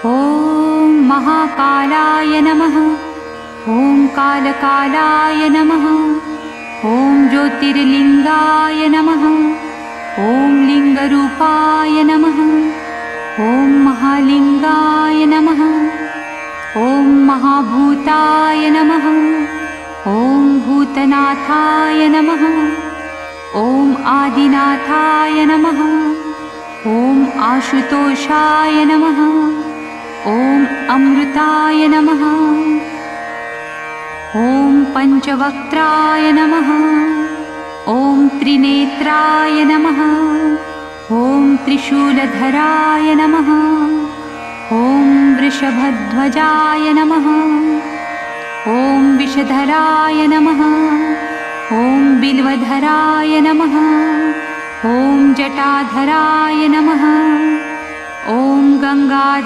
ॐ महाकालाय नमः। ॐ कालकालाय नमः। ॐ ज्योतिर्लिङ्गाय नमः। ॐ लिङ्गरूपाय नमः। ॐ महालिङ्गाय नमः। ॐ महाभूताय नमः। ॐ भूतनाथाय नमः। ॐ आदिनाथाय नमः। ॐ आशुतोषाय नमः। ॐ अमृताय नमः। ॐ पञ्चवक्त्राय नमः। ॐ त्रिनेत्राय नमः। ॐ त्रिशूलधराय नमः। ॐ वृषभध्वजाय नमः। ॐ विषधराय नमः। ॐ बिल्वधराय नमः। ॐ जटाधराय नमः। ॐ गङ्गाधराय